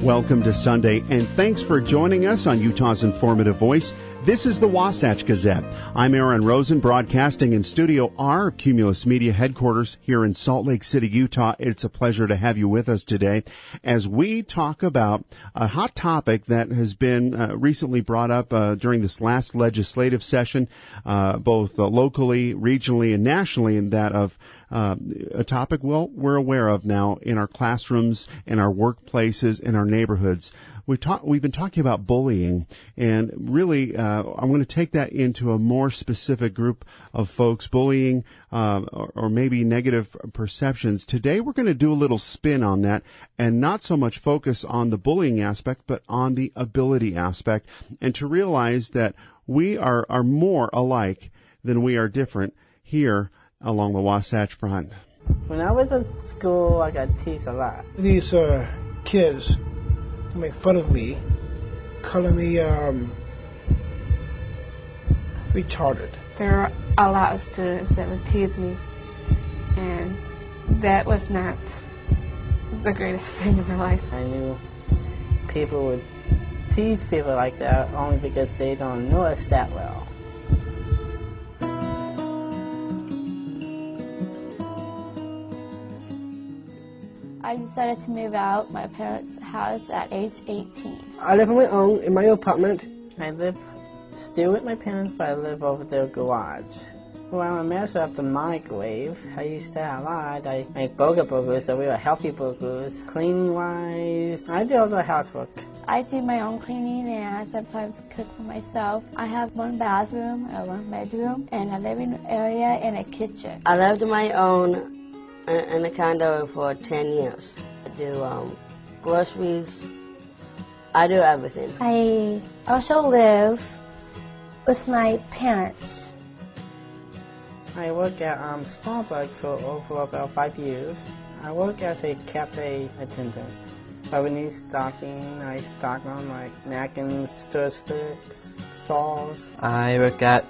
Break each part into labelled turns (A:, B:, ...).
A: Welcome to Sunday, and thanks for joining us on Utah's Informative Voice. This is the Wasatch Gazette. I'm Aaron Rosen, broadcasting in Studio R, Cumulus Media headquarters here in Salt Lake City, Utah. It's a pleasure to have you with us today as we talk about a hot topic that has been recently brought up during this last legislative session, both locally, regionally, and nationally, and that of a topic, well, we're aware of now in our classrooms, in our workplaces, in our neighborhoods. We've been talking about bullying, and really, I'm going to take that into a more specific group of folks, bullying, or maybe negative perceptions. Today, we're going to do a little spin on that and not so much focus on the bullying aspect, but on the ability aspect, and to realize that we are more alike than we are different here along the Wasatch Front.
B: When I was at school, I got teased a lot.
C: These kids make fun of me, calling me retarded.
D: There are a lot of students that would tease me, and that was not the greatest thing in my life.
B: I knew people would tease people like that only because they don't know us that well.
E: I decided to move out my parents' house at age 18.
F: I live on my own in my apartment.
B: I live still with my parents, but I live over their garage. Well, I'm a master of the microwave. I use that a lot. I make burgers, so we are healthy burgers. Cleaning-wise, I do all the housework.
E: I do my own cleaning and I sometimes cook for myself. I have one bathroom, a one bedroom, and a living area and a kitchen.
G: I lived on my own in a condo for 10 years. I do groceries. I do everything.
H: I also live with my parents.
B: I work at Starbucks for over about 5 years. I work as a cafe attendant. If we need stocking, I stock on like napkins, stir sticks, straws.
I: I work at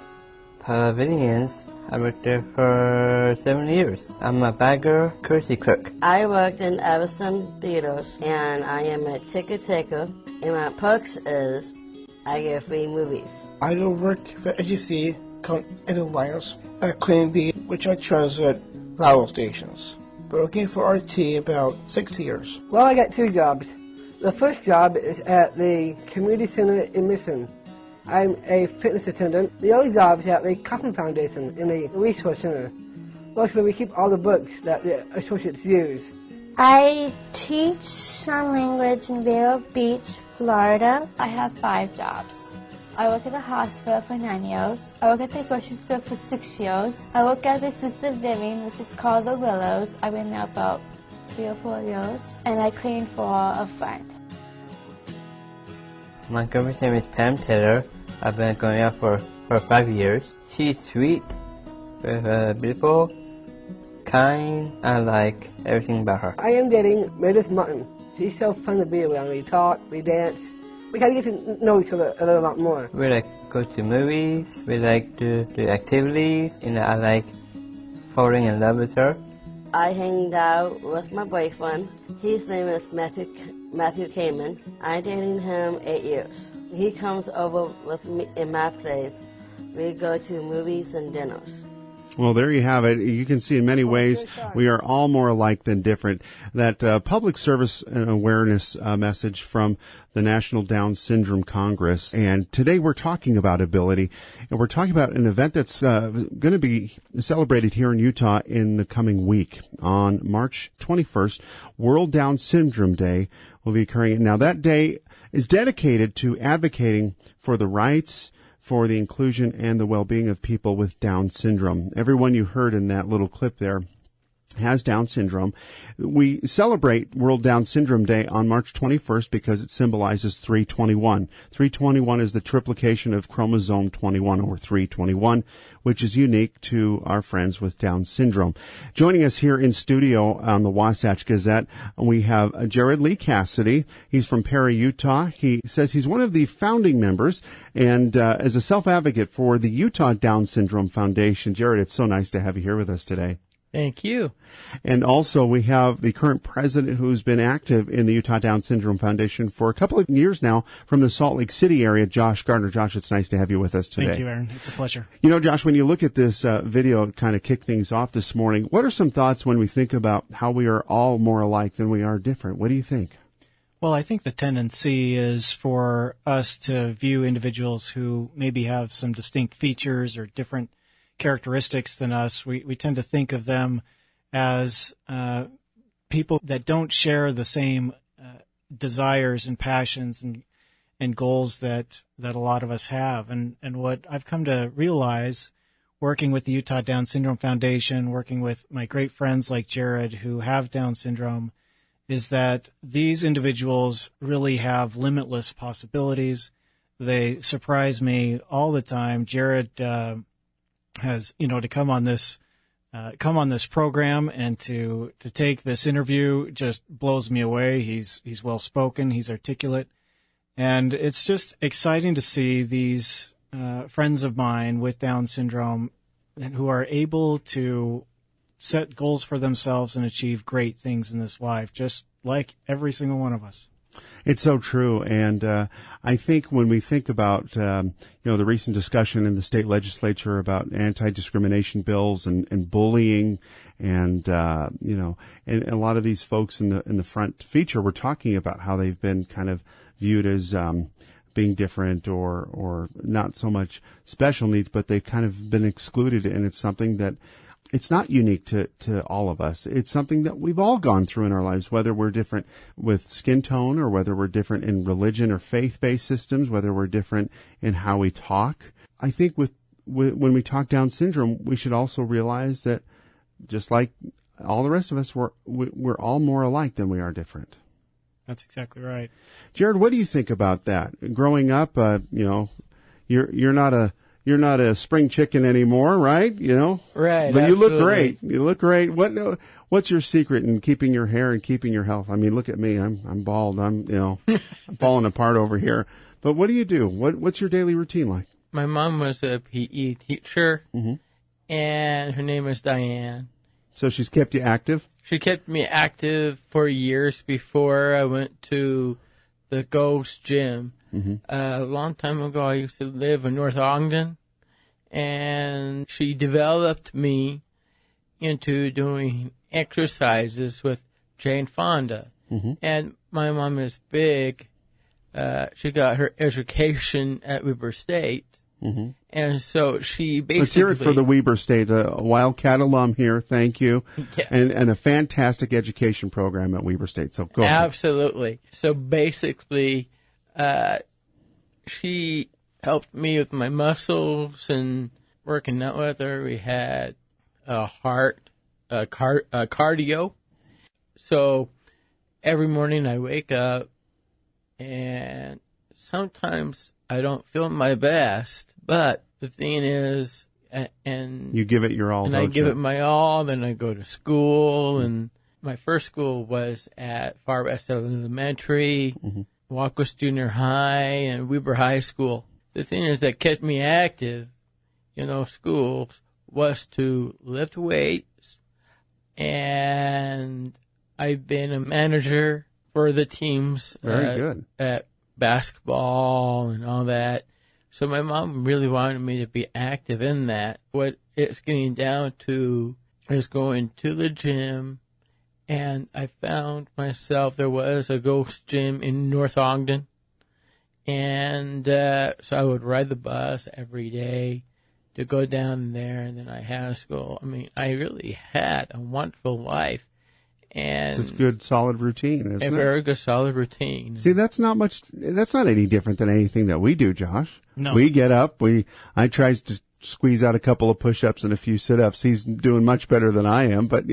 I: Pavilions. I worked there for 7 years. I'm a bagger, courtesy clerk.
G: I worked in Everson Theaters, and I am a ticket taker. And my perks is I get free movies.
C: I go work for EGC, called Ed Alliance, cleaning the which I transit radio stations. Working for RT about 6 years.
F: Well, I got two jobs. The first job is at the community center in Mission. I'm a fitness attendant. The other job is at the Coffin Foundation in the resource center. Mostly we keep all the books that the associates use.
H: I teach sign language in Vero Beach, Florida.
E: I have 5 jobs. I work at the hospital for 9 years. I work at the grocery store for 6 years. I work at the assisted living, which is called The Willows. I've been there about 3 or 4 years. And I clean for a friend.
I: My girlfriend's name is Pam Taylor. I've been going out for 5 years. She's sweet, beautiful, kind. I like everything about her.
F: I am dating Meredith Martin. She's so fun to be around. We talk, we dance. We gotta get to know each other a little lot more.
I: We like go to movies. We like to do activities. And I like falling in love with her.
G: I hanged out with my boyfriend. His name is Matthew Kamen. I dated him 8 years. He comes over with me in my place. We go to movies and dinners.
A: Well, there you have it. You can see in many ways we are all more alike than different. That public service and awareness message from the National Down Syndrome Congress. And today we're talking about ability, and we're talking about an event that's going to be celebrated here in Utah in the coming week. On March 21st, World Down Syndrome Day will be occurring. Now, that day is dedicated to advocating for the rights, for the inclusion and the well-being of people with Down syndrome. Everyone you heard in that little clip there has Down syndrome. We celebrate World Down Syndrome Day on March 21st because it symbolizes 321. 321 is the triplication of chromosome 21, or 321, which is unique to our friends with Down syndrome. Joining us here in studio on the Wasatch Gazette, we have Jared Lee Cassity. He's from Perry, Utah. He says he's one of the founding members and is a self-advocate for the Utah Down Syndrome Foundation. Jared, it's so nice to have you here with us today.
J: Thank you.
A: And also we have the current president who's been active in the Utah Down Syndrome Foundation for a couple of years now from the Salt Lake City area, Josh Gardner. Josh, it's nice to have you with us today.
K: Thank you, Aaron. It's a pleasure.
A: You know, Josh, when you look at this video, kind of kick things off this morning, what are some thoughts when we think about how we are all more alike than we are different? What do you think?
K: Well, I think the tendency is for us to view individuals who maybe have some distinct features or different characteristics than us. We tend to think of them as people that don't share the same desires and passions and goals that a lot of us have. And what I've come to realize working with the Utah Down Syndrome Foundation, working with my great friends like Jared who have Down syndrome, is that these individuals really have limitless possibilities. They surprise me all the time. Jared has, to come on this program and to take this interview just blows me away. He's well spoken, he's articulate, and it's just exciting to see these friends of mine with Down syndrome who are able to set goals for themselves and achieve great things in this life, just like every single one of us.
A: It's so true, and I think when we think about the recent discussion in the state legislature about anti-discrimination bills and bullying, and and a lot of these folks in the front feature were talking about how they've been kind of viewed as being different or not so much special needs, but they've kind of been excluded, and it's something that. It's not unique to all of us. It's something that we've all gone through in our lives, whether we're different with skin tone or whether we're different in religion or faith-based systems, whether we're different in how we talk. I think when we talk Down syndrome, we should also realize that just like all the rest of us, we're all more alike than we are different.
K: That's exactly right.
A: Jared, what do you think about that? Growing up, you're not a spring chicken anymore, right?
J: Right.
A: But
J: absolutely.
A: you look great. You look great. What's your secret in keeping your hair and keeping your health? I mean, look at me. I'm bald. I'm I'm falling apart over here. But what do you do? What's your daily routine like?
J: My mom was a PE teacher,
A: Mm-hmm.
J: and her name is Diane.
A: So she's kept you active?
J: She kept me active for years before I went to the Ghost Gym.
A: Mm-hmm.
J: A long time ago, I used to live in North Ogden, and she developed me into doing exercises with Jane Fonda.
A: Mm-hmm.
J: And my mom is big. She got her education at Weber State,
A: mm-hmm.
J: and so she basically...
A: Let's hear it for the Weber State, a Wildcat alum here. Thank you.
J: Yeah.
A: And a fantastic education program at Weber State. So go ahead.
J: Absolutely. So basically... she helped me with my muscles and working out with her. We had cardio. So every morning I wake up and sometimes I don't feel my best, but the thing is, and
A: you give it your all,
J: and I give it my all, then I go to school, and my first school was at Far West Elementary,
A: mm-hmm.
J: Walkwest Junior High, and Weber High School. The thing is that kept me active in those schools was to lift weights, and I've been a manager for the teams
A: Very good.
J: At basketball and all that. So my mom really wanted me to be active in that. What it's getting down to is going to the gym, and I found myself, there was a ghost gym in North Ogden. And so I would ride the bus every day to go down there, and then I had school. I mean, I really had a wonderful life. And
A: it's a good, solid routine, isn't it?
J: A very good, solid routine.
A: See, that's not any different than anything that we do, Josh.
K: No.
A: We get up, I try to squeeze out a couple of push-ups and a few sit-ups. He's doing much better than I am, but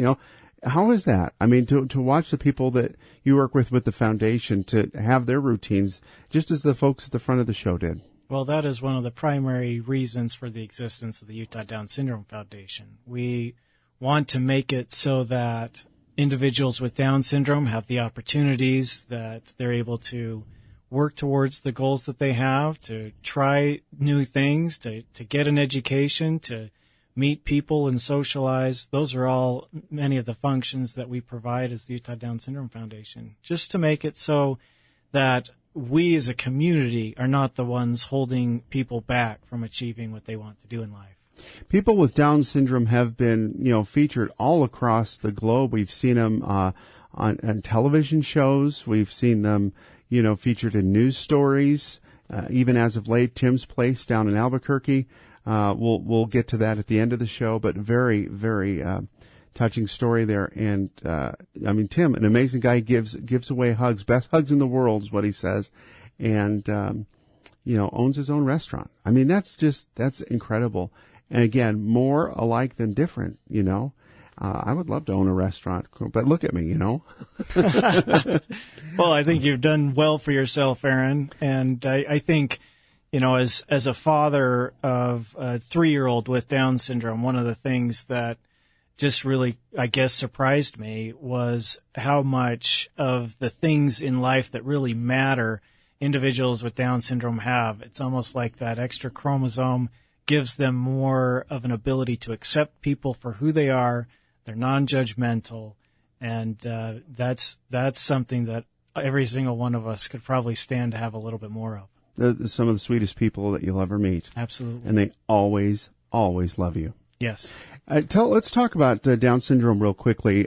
A: how is that? I mean, to watch the people that you work with the foundation to have their routines, just as the folks at the front of the show did.
K: Well, that is one of the primary reasons for the existence of the Utah Down Syndrome Foundation. We want to make it so that individuals with Down syndrome have the opportunities, that they're able to work towards the goals that they have, to try new things, to get an education, to meet people and socialize. Those are all many of the functions that we provide as the Utah Down Syndrome Foundation, just to make it so that we as a community are not the ones holding people back from achieving what they want to do in life.
A: People with Down syndrome have been, featured all across the globe. We've seen them on television shows. We've seen them, featured in news stories. Even as of late, Tim's Place down in Albuquerque. We'll get to that at the end of the show, but very, very touching story there. And Tim, an amazing guy, gives away hugs, best hugs in the world is what he says, and owns his own restaurant. I mean, that's incredible. And again, more alike than different. I would love to own a restaurant, but look at me,
K: Well, I think you've done well for yourself, Aaron, and I think, as a father of a 3-year-old with Down syndrome, one of the things that just really, I guess, surprised me was how much of the things in life that really matter individuals with Down syndrome have. It's almost like that extra chromosome gives them more of an ability to accept people for who they are. They're non-judgmental, and that's something that every single one of us could probably stand to have a little bit more of.
A: They're some of the sweetest people that you'll ever meet.
K: Absolutely.
A: And they always, always love you.
K: Yes.
A: Let's talk about Down syndrome real quickly.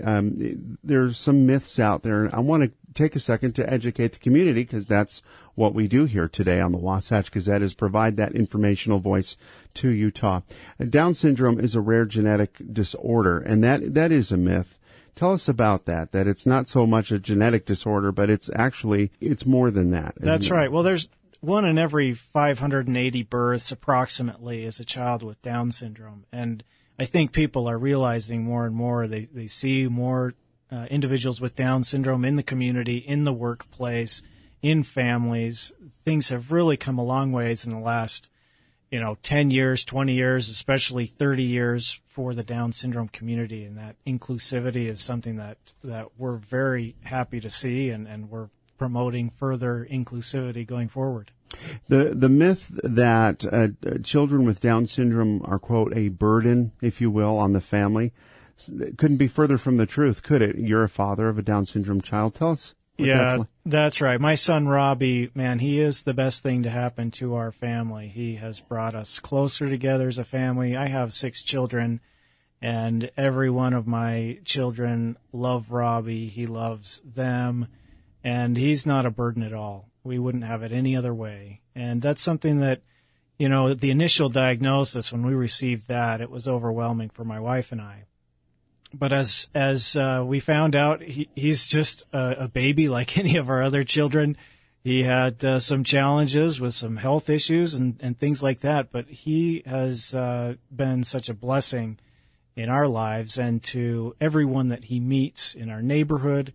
A: There's some myths out there. I want to take a second to educate the community, because that's what we do here today on the Wasatch Gazette, is provide that informational voice to Utah. Down syndrome is a rare genetic disorder, and that is a myth. Tell us about that it's not so much a genetic disorder, but it's more than that.
K: That's right. Well, there's one in every 580 births approximately is a child with Down syndrome. And I think people are realizing more and more, they see more individuals with Down syndrome in the community, in the workplace, in families. Things have really come a long ways in the last, 10 years, 20 years, especially 30 years for the Down syndrome community. And that inclusivity is something that we're very happy to see, and we're promoting further inclusivity going forward.
A: The myth that children with Down syndrome are, quote, a burden, if you will, on the family, couldn't be further from the truth, could it? You're a father of a Down syndrome child. Tell us.
K: Yeah, that's right. My son, Robbie, man, he is the best thing to happen to our family. He has brought us closer together as a family. I have 6 children, and every one of my children love Robbie. He loves them, and he's not a burden at all. We wouldn't have it any other way. And that's something that, the initial diagnosis, when we received that, it was overwhelming for my wife and I. But as we found out, he's just a baby like any of our other children. He had some challenges with some health issues and things like that, but he has been such a blessing in our lives and to everyone that he meets in our neighborhood,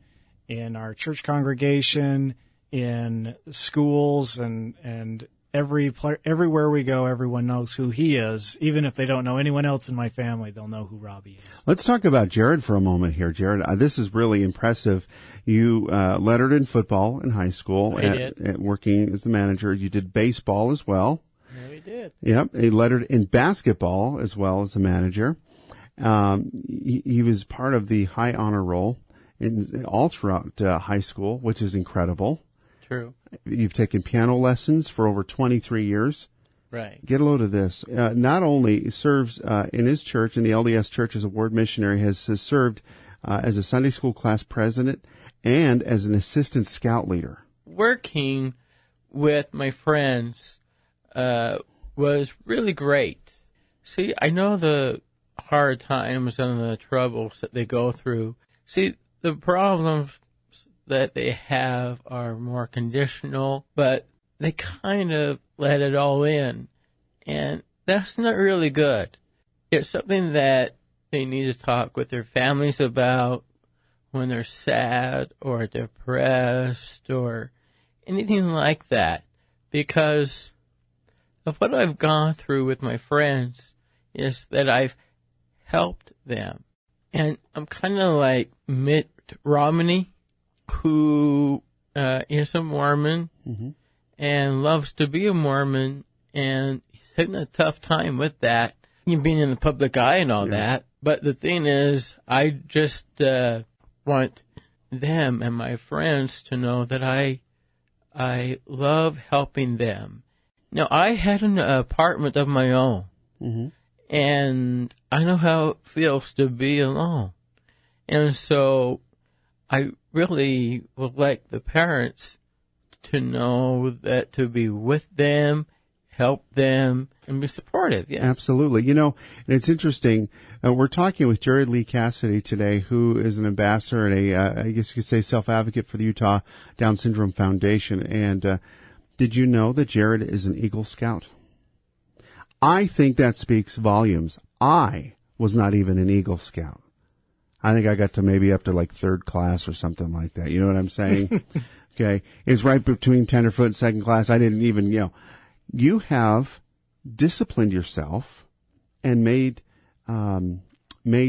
K: in our church congregation, in schools, and everywhere we go, everyone knows who he is. Even if they don't know anyone else in my family, they'll know who Robbie is.
A: Let's talk about Jared for a moment here. Jared, this is really impressive. You lettered in football in high school, working as the manager. You did baseball as well.
J: Yeah, we did.
A: Yep, he lettered in basketball as well as the manager. He was part of the high honor roll all throughout high school, which is incredible.
J: True.
A: You've taken piano lessons for over 23 years.
J: Right.
A: Get a load of this. Not only serves in his church, in the LDS church as a ward missionary, has served as a Sunday school class president and as an assistant scout leader.
J: Working with my friends was really great. See, I know the hard times and the troubles that they go through. See, the problems that they have are more conditional, but they kind of let it all in. And that's not really good. It's something that they need to talk with their families about when they're sad or depressed or anything like that. Because of what I've gone through with my friends is that I've helped them. And I'm kind of like Mitt Romney, who is a Mormon and loves to be a Mormon, and he's having a tough time with that. being in the public eye and all that. But the thing is, I just want them and my friends to know that I love helping them. Now, I had an apartment of my own, and I know how it feels to be alone. And so I really would like the parents to know that to be with them, help them, and be supportive. Yeah,
A: absolutely. You know, and it's interesting. We're talking with Jared Lee Cassity today, who is an ambassador and I guess you could say, self-advocate for the Utah Down Syndrome Foundation. And did you know that Jared is an Eagle Scout? I think that speaks volumes. I was not even an Eagle Scout. I think I got to maybe up to like 3rd class or something like that. You know what I'm saying? Okay. It's right between tenderfoot and 2nd class. I didn't even, you have disciplined yourself and made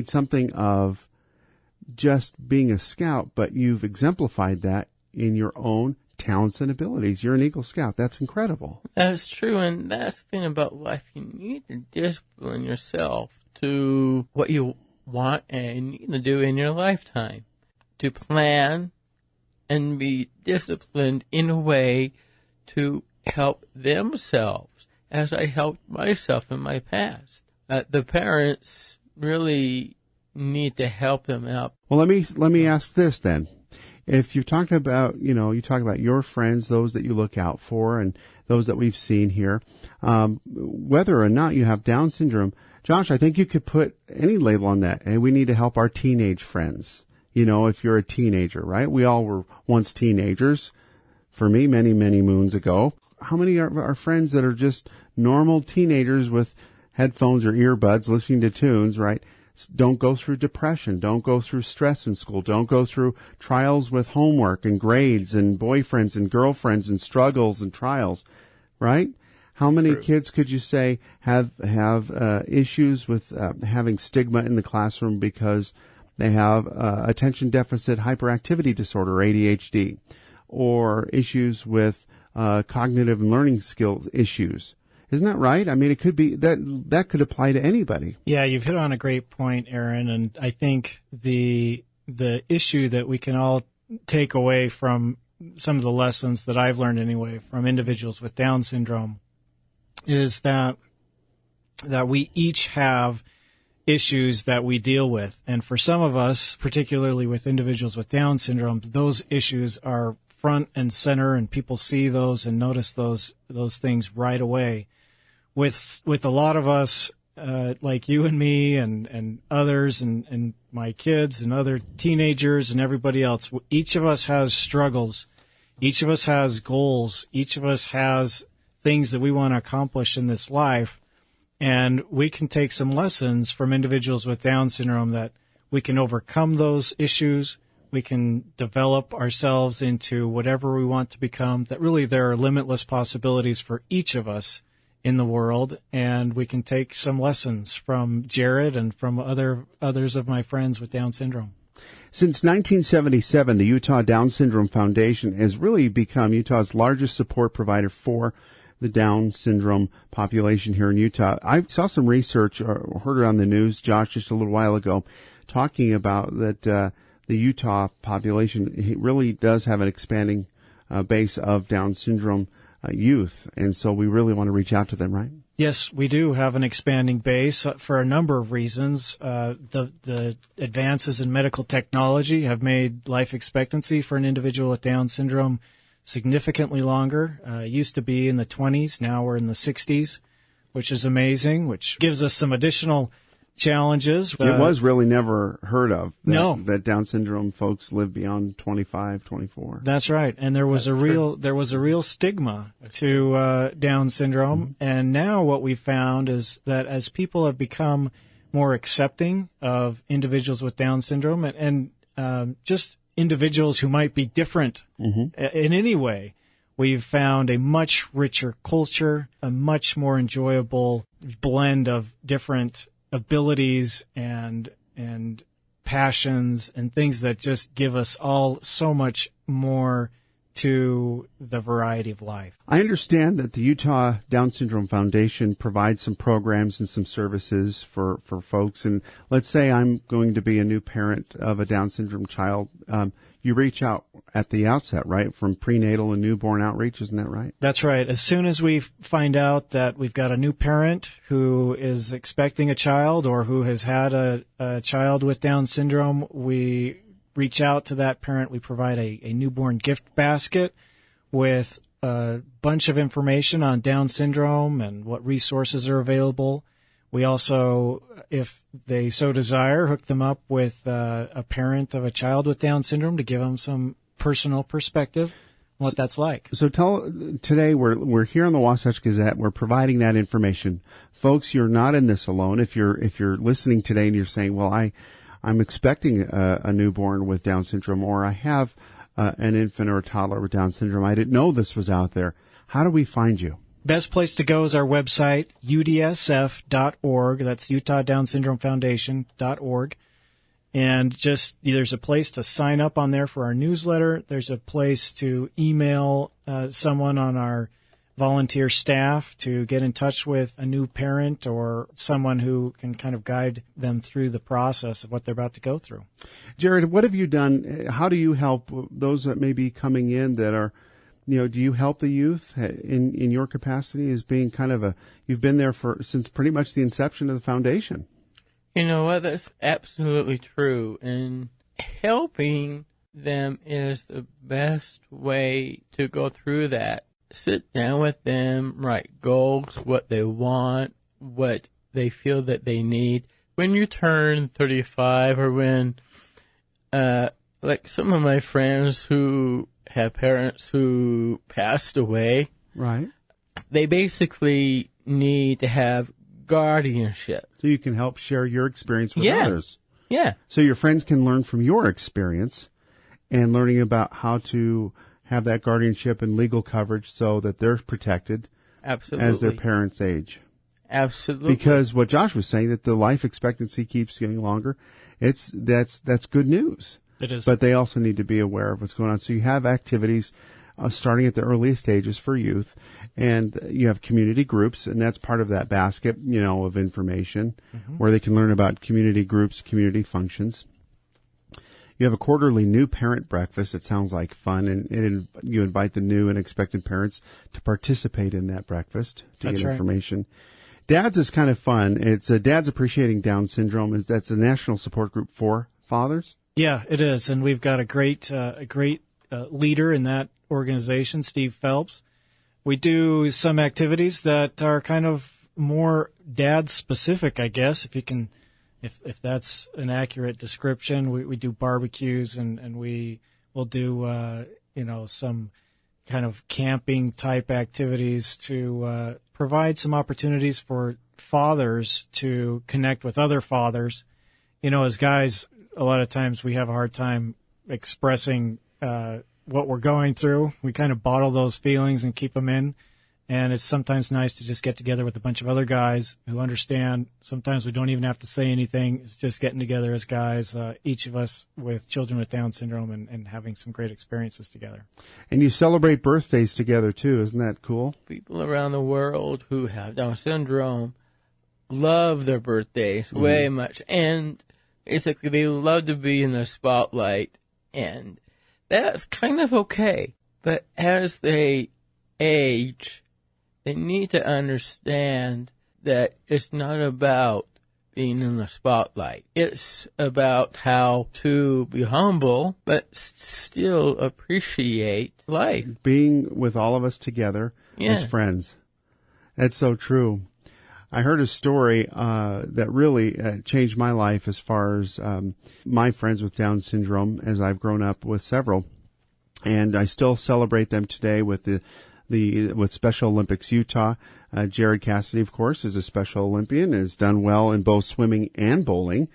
A: something of just being a scout, but you've exemplified that in your own talents and abilities. You're an Eagle Scout. That's incredible.
J: That's true, and that's the thing about life. You need to discipline yourself to what you want and need to do in your lifetime, to plan and be disciplined in a way to help themselves, as I helped myself in my past. The parents really need to help them out.
A: Well, let me ask this then. If you're talking about, you talk about your friends, those that you look out for, and those that we've seen here, whether or not you have Down syndrome, Josh, I think you could put any label on that. And we need to help our teenage friends. If you're a teenager, right? We all were once teenagers. For me, many, many moons ago. How many are our friends that are just normal teenagers with headphones or earbuds listening to tunes, right? Don't go through depression. Don't go through stress in school. Don't go through trials with homework and grades and boyfriends and girlfriends and struggles and trials, right? How many kids could you say have issues with having stigma in the classroom because they have attention deficit hyperactivity disorder, ADHD, or issues with cognitive and learning skills issues? Isn't that right? I mean, it could be that could apply to anybody.
K: Yeah, you've hit on a great point, Aaron, and I think the issue that we can all take away from some of the lessons that I've learned anyway from individuals with Down syndrome is that we each have issues that we deal with. And for some of us, particularly with individuals with Down syndrome, those issues are front and center, and people see those and notice those things right away. With a lot of us, like you and me and others and my kids and other teenagers and everybody else, each of us has struggles. Each of us has goals. Each of us has things that we want to accomplish in this life. And we can take some lessons from individuals with Down syndrome that we can overcome those issues. We can develop ourselves into whatever we want to become, that really there are limitless possibilities for each of us in the world. And we can take some lessons from Jared and from others of my friends with Down syndrome.
A: Since 1977, the Utah Down Syndrome Foundation has really become Utah's largest support provider for the Down syndrome population here in Utah. I saw some research or heard it on the news, Josh, just a little while ago, talking about that the Utah population really does have an expanding base of Down syndrome youth, and so we really want to reach out to them, right?
K: Yes, we do have an expanding base for a number of reasons. The advances in medical technology have made life expectancy for an individual with Down syndrome significantly longer. Used to be in the 20s, now we're in the 60s, which is amazing, which gives us some additional challenges.
A: It was really never heard of
K: that
A: Down syndrome folks live beyond 25, 24.
K: That's right. And there was a real stigma to Down syndrome. And now what we found is that as people have become more accepting of individuals with Down syndrome and just individuals who might be different in any way, we've found a much richer culture, a much more enjoyable blend of different abilities and passions and things that just give us all so much more to the variety of life.
A: I understand that the Utah Down Syndrome Foundation provides some programs and some services for folks. And let's say I'm going to be a new parent of a Down syndrome child. You reach out at the outset, right? From prenatal and newborn outreach, isn't that right?
K: That's right. As soon as we find out that we've got a new parent who is expecting a child or who has had a child with Down syndrome, we reach out to that parent. We provide a newborn gift basket with a bunch of information on Down syndrome and what resources are available. We also, if they so desire, hook them up with a parent of a child with Down syndrome to give them some personal perspective on what that's like.
A: So today we're here on the Wasatch Gazette. We're providing that information. Folks, you're not in this alone. If you're listening today and you're saying, well, I'm expecting a newborn with Down syndrome, or I have an infant or a toddler with Down syndrome, I didn't know this was out there. How do we find you?
K: Best place to go is our website, UDSF.org. That's Utah Down Syndrome Foundation.org. And there's a place to sign up on there for our newsletter. There's a place to email someone on our volunteer staff to get in touch with a new parent or someone who can kind of guide them through the process of what they're about to go through.
A: Jared, what have you done? How do you help those that may be coming in that are, do you help the youth in your capacity as being kind of you've been there since pretty much the inception of the foundation?
J: You know what? That's absolutely true. And helping them is the best way to go through that. Sit down with them, write goals, what they want, what they feel that they need. When you turn 35 or when, like some of my friends who have parents who passed away.
A: Right.
J: They basically need to have guardianship.
A: So you can help share your experience with others.
J: Yeah.
A: So your friends can learn from your experience and learning about how to have that guardianship and legal coverage so that they're protected.
J: Absolutely.
A: As their parents age.
J: Absolutely.
A: Because what Josh was saying, that the life expectancy keeps getting longer, that's good news.
K: It is.
A: But they also need to be aware of what's going on. So you have activities starting at the earliest ages for youth, and you have community groups, and that's part of that basket, of information where they can learn about community groups, community functions. You have a quarterly new parent breakfast. It sounds like fun, and you invite the new and expectant parents to participate in that breakfast to
K: That's
A: get
K: right.
A: information. Dads is kind of fun. It's Dads Appreciating Down Syndrome. That's a national support group for fathers.
K: Yeah, it is, and we've got a great leader in that organization, Steve Phelps. We do some activities that are kind of more dad specific, I guess, if that's an accurate description. We do barbecues and we will do some kind of camping type activities to provide some opportunities for fathers to connect with other fathers. As guys, a lot of times we have a hard time expressing what we're going through. We kind of bottle those feelings and keep them in. And it's sometimes nice to just get together with a bunch of other guys who understand. Sometimes we don't even have to say anything. It's just getting together as guys, each of us with children with Down syndrome and having some great experiences together.
A: And you celebrate birthdays together, too. Isn't that cool?
J: People around the world who have Down syndrome love their birthdays way much. And basically they love to be in the spotlight. And that's kind of okay. But as they age, they need to understand that it's not about being in the spotlight. It's about how to be humble, but still appreciate life.
A: Being with all of us together as friends. That's so true. I heard a story that really changed my life as far as my friends with Down syndrome, as I've grown up with several. And I still celebrate them today with with Special Olympics Utah. Jared Cassity, of course, is a Special Olympian and has done well in both swimming and bowling,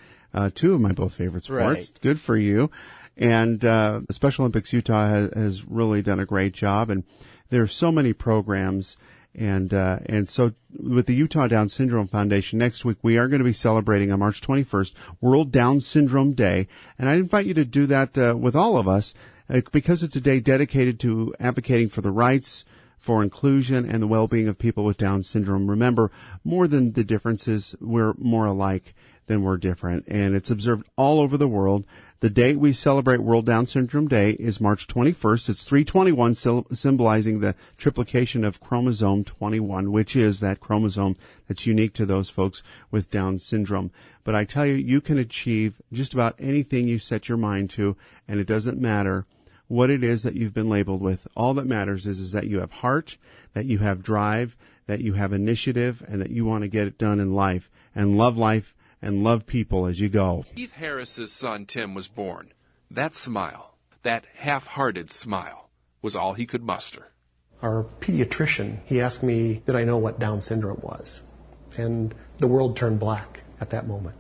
A: two of my both favorite sports.
J: Right.
A: Good for you. And Special Olympics Utah has really done a great job. And there are so many programs. And so with the Utah Down Syndrome Foundation, next week we are going to be celebrating on March 21st, World Down Syndrome Day. And I invite you to do that with all of us because it's a day dedicated to advocating for the rights, for inclusion, and the well-being of people with Down syndrome. Remember, more than the differences, we're more alike than we're different. And it's observed all over the world. The date we celebrate World Down Syndrome Day is March 21st. It's 321, symbolizing the triplication of chromosome 21, which is that chromosome that's unique to those folks with Down syndrome. But I tell you, you can achieve just about anything you set your mind to, and it doesn't matter what it is that you've been labeled with. All that matters is that you have heart, that you have drive, that you have initiative, and that you want to get it done in life and love people as you go.
L: Keith Harris's son Tim was born. That smile, that half-hearted smile, was all he could muster.
M: Our pediatrician, he asked me did I know what Down syndrome was. And the world turned black at that moment.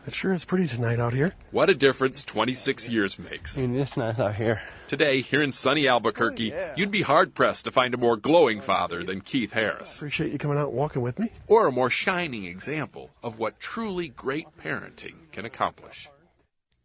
M: It sure is pretty tonight out here.
L: What a difference 26 years makes.
F: It's nice out here.
L: Today, here in sunny Albuquerque, you'd be hard-pressed to find a more glowing father than Keith Harris.
M: Appreciate you coming out and walking with me.
L: Or a more shining example of what truly great parenting can accomplish.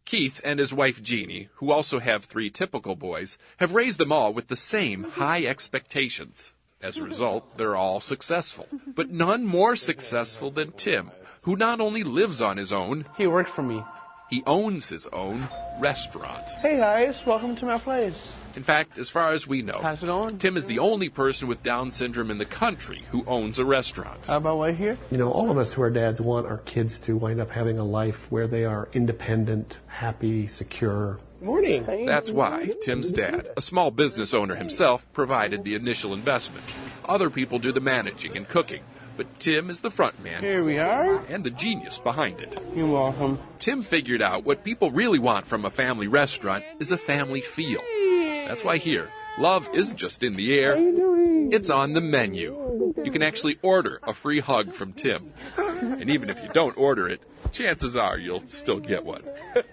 L: Keith and his wife Jeannie, who also have 3 typical boys, have raised them all with the same high expectations. As a result, they're all successful, but none more successful than Tim, who not only lives on his own,
F: He works for me.
L: he owns his own restaurant.
F: Hey guys, welcome to my place.
L: In fact, as far as we know,
F: How's it going?
L: Tim is the only person with Down syndrome in the country who owns a restaurant.
F: How about right here?
M: You know, all of us who are dads want our kids to wind up having a life where they are independent, happy, secure.
F: Morning.
L: That's why Tim's dad, a small business owner himself, provided the initial investment. Other people do the managing and cooking, but Tim is the front man.
F: Here we are.
L: And the genius behind it.
F: You're welcome.
L: Tim figured out what people really want from a family restaurant is a family feel. That's why here, love isn't just in the air, it's on the menu. You can actually order a free hug from Tim. And even if you don't order it, chances are you'll still get one.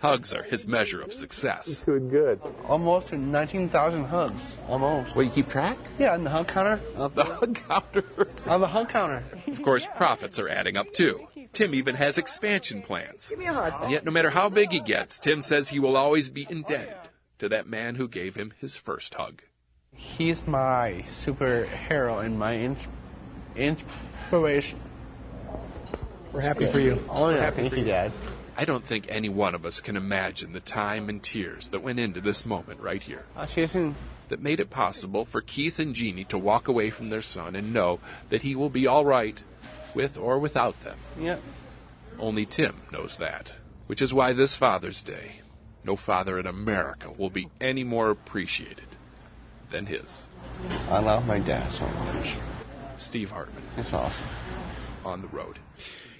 L: Hugs are his measure of success.
F: Good. Almost 19,000 hugs. Almost.
L: Well, you keep track?
F: Yeah, on the hug counter.
L: The hug counter.
F: On the hug counter.
L: Of course, profits are adding up too. Tim even has expansion plans.
F: Give me a hug.
L: And yet, no matter how big he gets, Tim says he will always be indebted to that man who gave him his first hug.
F: He's my superhero and my inspiration.
M: We're happy for you.
F: Oh, yeah. Thank you, Dad.
L: I don't think any one of us can imagine the time and tears that went into this moment right here.
F: I'll see you soon.
L: That made it possible for Keith and Jeannie to walk away from their son and know that he will be all right, with or without them.
F: Yep.
L: Only Tim knows that, which is why this Father's Day, no father in America will be any more appreciated than his.
F: I love my dad so much.
L: Steve Hartman.
F: It's awesome.
L: On the road.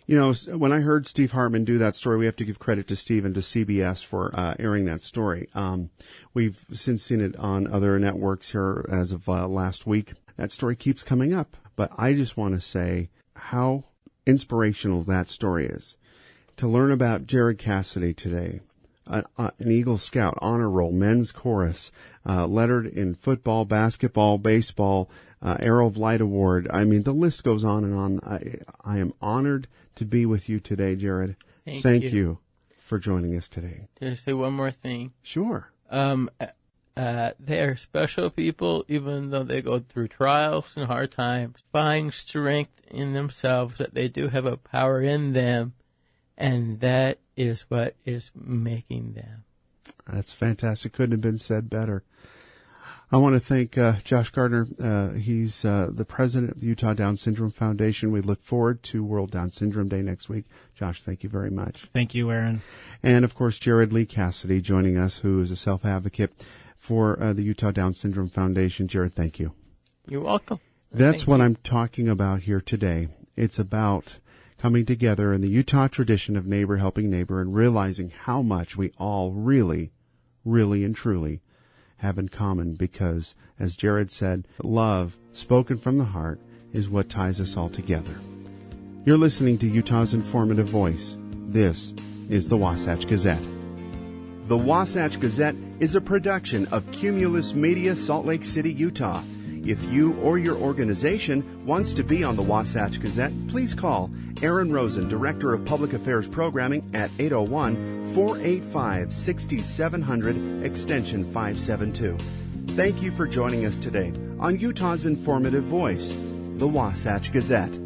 A: You know, when I heard Steve Hartman do that story, we have to give credit to Steve and to CBS for airing that story. We've since seen it on other networks here as of last week. That story keeps coming up. But I just want to say how inspirational that story is. To learn about Jared Cassity today, an Eagle Scout, honor roll, men's chorus, lettered in football, basketball, baseball, Arrow of Light Award. I mean, the list goes on and on. I am honored to be with you today, Jared. Thank you for joining us today.
J: Can I say one more thing?
A: Sure.
J: They are special people, even though they go through trials and hard times, find strength in themselves, that they do have a power in them, and that is what is making them.
A: That's fantastic. Couldn't have been said better. I want to thank Josh Gardner. He's the president of the Utah Down Syndrome Foundation. We look forward to World Down Syndrome Day next week. Josh, thank you very much.
K: Thank you, Aaron.
A: And, of course, Jared Lee Cassity joining us, who is a self-advocate for the Utah Down Syndrome Foundation. Jared, thank you.
J: You're welcome.
A: That's what I'm talking about here today. It's about coming together in the Utah tradition of neighbor helping neighbor and realizing how much we all really, really and truly have in common, because, as Jared said, love spoken from the heart is what ties us all together. You're listening to Utah's informative voice. This is the Wasatch Gazette. The Wasatch Gazette is a production of Cumulus Media, Salt Lake City, Utah. If you or your organization wants to be on the Wasatch Gazette, please call Aaron Rosen, Director of Public Affairs Programming, at 801-485-6700, extension 572. Thank you for joining us today on Utah's informative voice, the Wasatch Gazette.